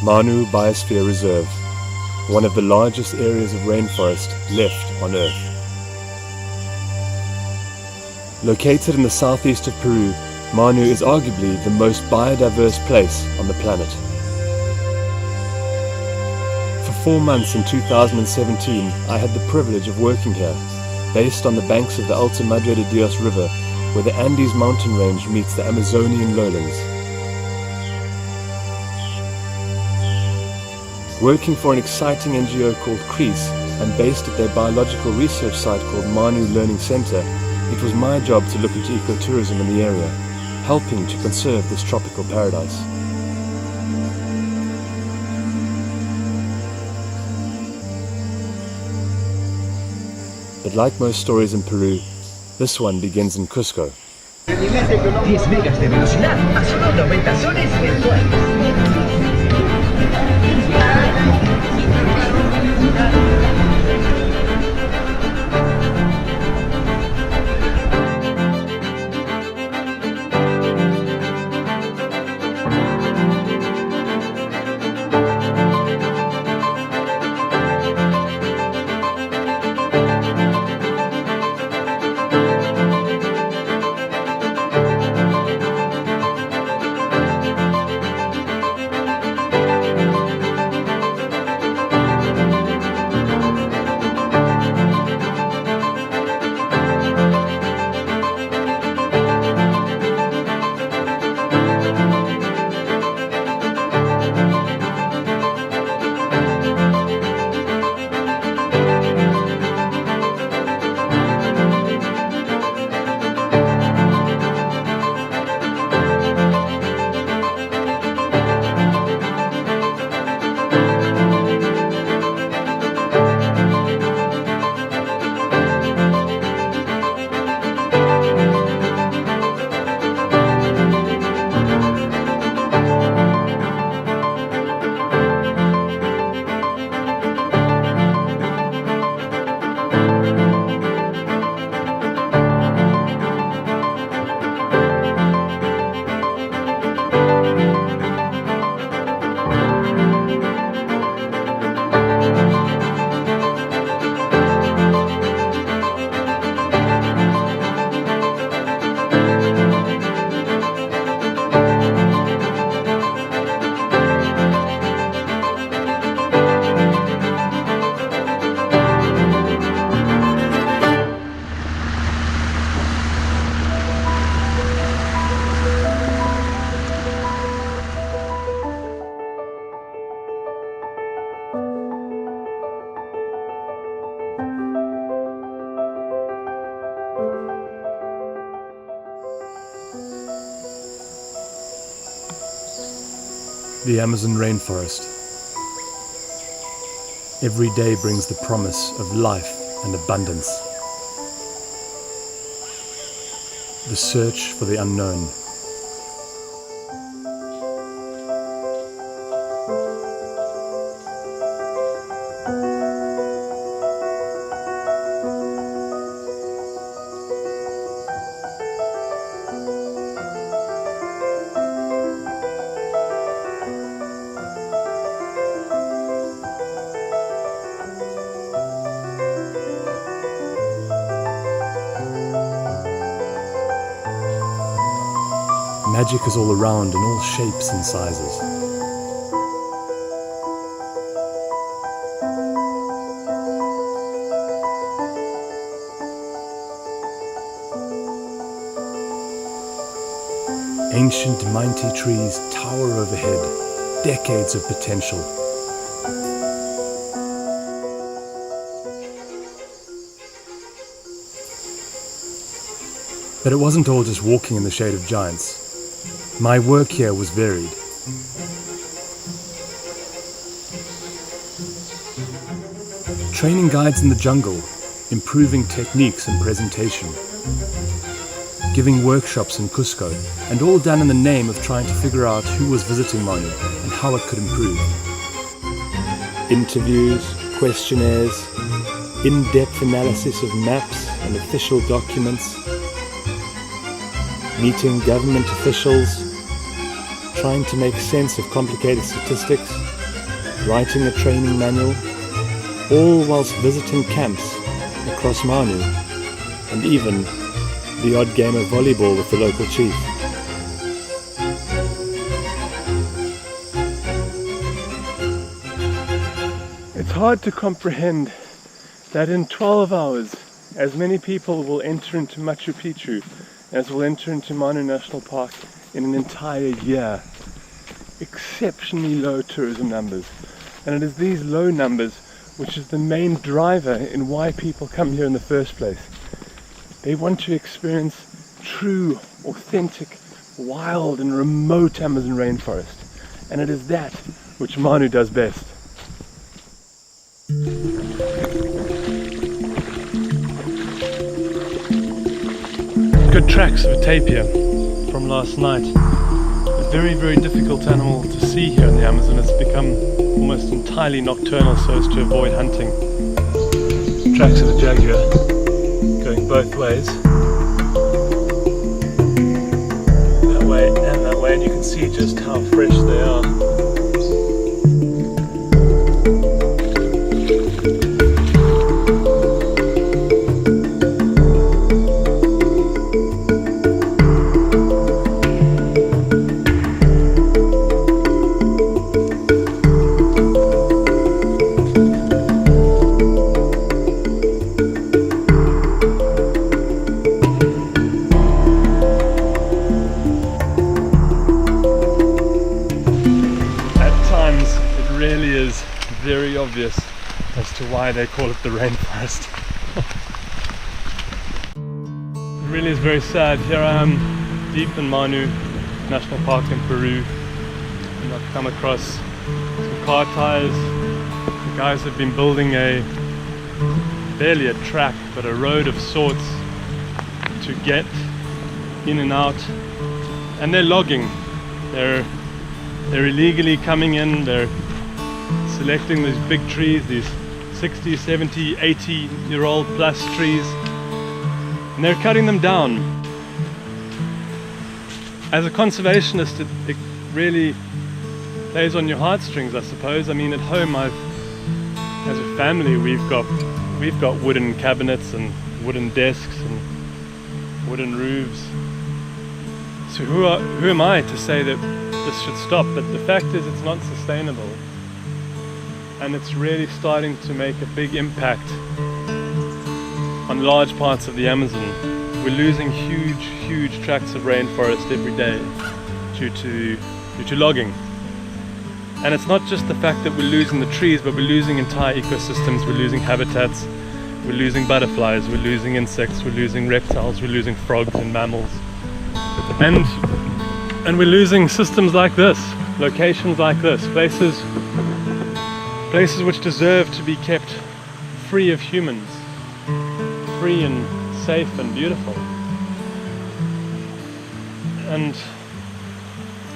Manu Biosphere Reserve, one of the largest areas of rainforest left on Earth. Located in the southeast of Peru, Manu is arguably the most biodiverse place on the planet. For 4 months in 2017, I had the privilege of working here, based on the banks of the Alta Madre de Dios River, where the Andes mountain range meets the Amazonian lowlands. Working for an exciting NGO called CREASE and based at their biological research site called Manu Learning Center, it was my job to look into ecotourism in the area, helping to conserve this tropical paradise. But like most stories in Peru, this one begins in Cusco. 10 megas de velocidad a solo 90 soles mensuales. The Amazon rainforest. Every day brings the promise of life and abundance. The search for the unknown. Magic is all around in all shapes and sizes. Ancient mighty trees tower overhead, decades of potential. But it wasn't all just walking in the shade of giants. My work here was varied. Training guides in the jungle, improving techniques and presentation. Giving workshops in Cusco, and all done in the name of trying to figure out who was visiting Manu and how it could improve. Interviews, questionnaires, in-depth analysis of maps and official documents, meeting government officials, trying to make sense of complicated statistics, writing a training manual, all whilst visiting camps across Manu, and even the odd game of volleyball with the local chief. It's hard to comprehend that in 12 hours, as many people will enter into Machu Picchu as will enter into Manu National Park in an entire year. Exceptionally low tourism numbers. And it is these low numbers which is the main driver in why people come here in the first place. They want to experience true, authentic, wild and remote Amazon rainforest. And it is that which Manu does best. Good tracks of a tapir from last night. A very, very difficult animal to see here in the Amazon. It's become almost entirely nocturnal so as to avoid hunting. Tracks of a jaguar going both ways. That way and that way, and you can see just how fresh they are. Very obvious as to why they call it the rainforest. It really is very sad. Here I am deep in Manu National Park in Peru, and I've come across some car tires. The guys have been building barely a track, but a road of sorts to get in and out, and they're logging. They're illegally coming in. They're selecting these big trees, these 60, 70, 80-year-old plus trees, and they're cutting them down. As a conservationist, it really plays on your heartstrings, I suppose. I mean, at home, as a family, we've got wooden cabinets and wooden desks and wooden roofs. So who am I to say that this should stop? But the fact is, it's not sustainable. And it's really starting to make a big impact on large parts of the Amazon. We're losing huge tracts of rainforest every day due to logging. And it's not just the fact that we're losing the trees, but we're losing entire ecosystems, we're losing habitats, we're losing butterflies, we're losing insects, we're losing reptiles, we're losing frogs and mammals. And we're losing systems like this, locations like this, places which deserve to be kept free of humans, free and safe and beautiful. And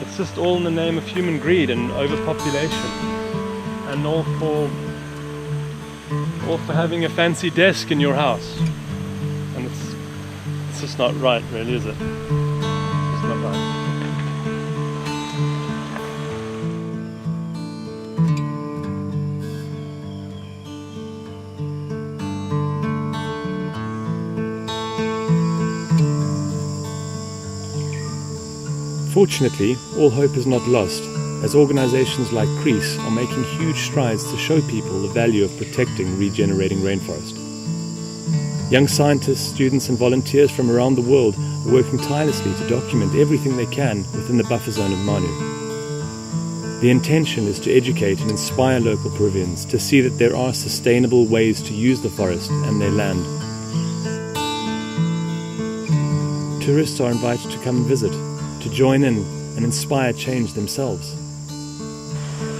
it's just all in the name of human greed and overpopulation, and all for having a fancy desk in your house. And it's just not right, really, is it? It's not right. Fortunately, all hope is not lost, as organizations like CREASE are making huge strides to show people the value of protecting regenerating rainforest. Young scientists, students and volunteers from around the world are working tirelessly to document everything they can within the buffer zone of Manu. The intention is to educate and inspire local Peruvians to see that there are sustainable ways to use the forest and their land. Tourists are invited to come and visit, to join in and inspire change themselves.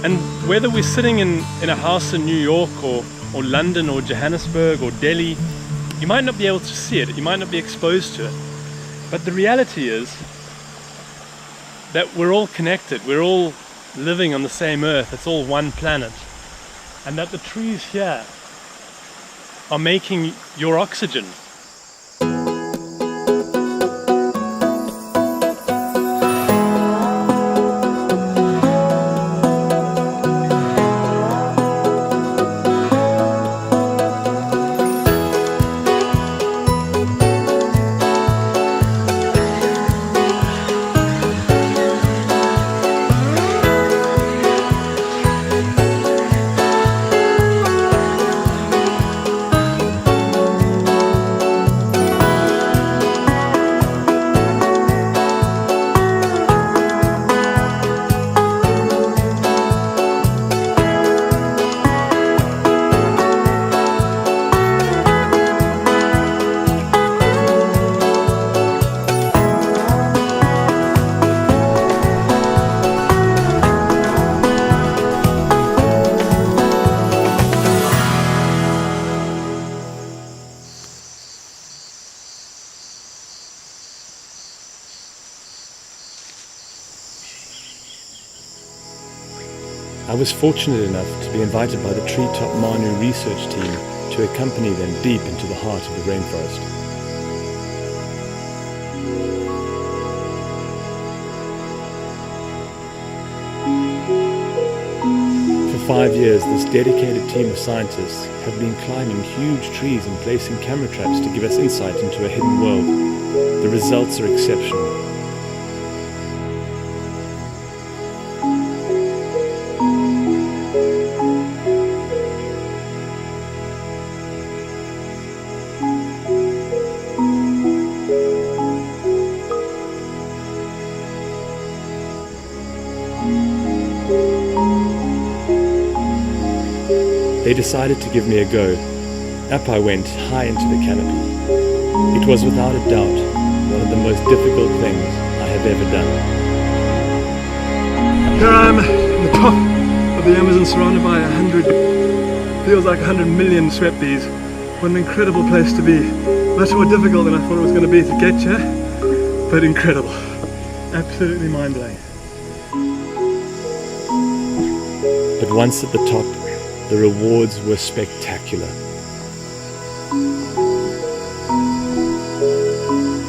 And whether we're sitting in a house in New York or London or Johannesburg or Delhi, you might not be able to see it, you might not be exposed to it. But the reality is that we're all connected, we're all living on the same earth, it's all one planet. And that the trees here are making your oxygen. I was fortunate enough to be invited by the Treetop Manu research team to accompany them deep into the heart of the rainforest. For 5 years, this dedicated team of scientists have been climbing huge trees and placing camera traps to give us insight into a hidden world. The results are exceptional. They decided to give me a go. Up I went, high into the canopy. It was without a doubt one of the most difficult things I have ever done. Here I am on the top of the Amazon, surrounded by 100 million sweat bees. What an incredible place to be. Much more difficult than I thought it was going to be to get here, but incredible. Absolutely mind-blowing. But once at the top, the rewards were spectacular.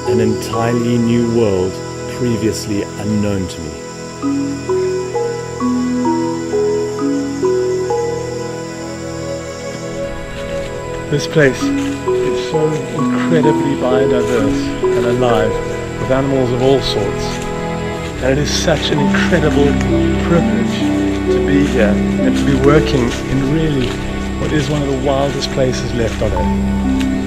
An entirely new world previously unknown to me. This place is so incredibly biodiverse and alive, with animals of all sorts. And it is such an incredible privilege to be here and to be working in really what is one of the wildest places left on Earth.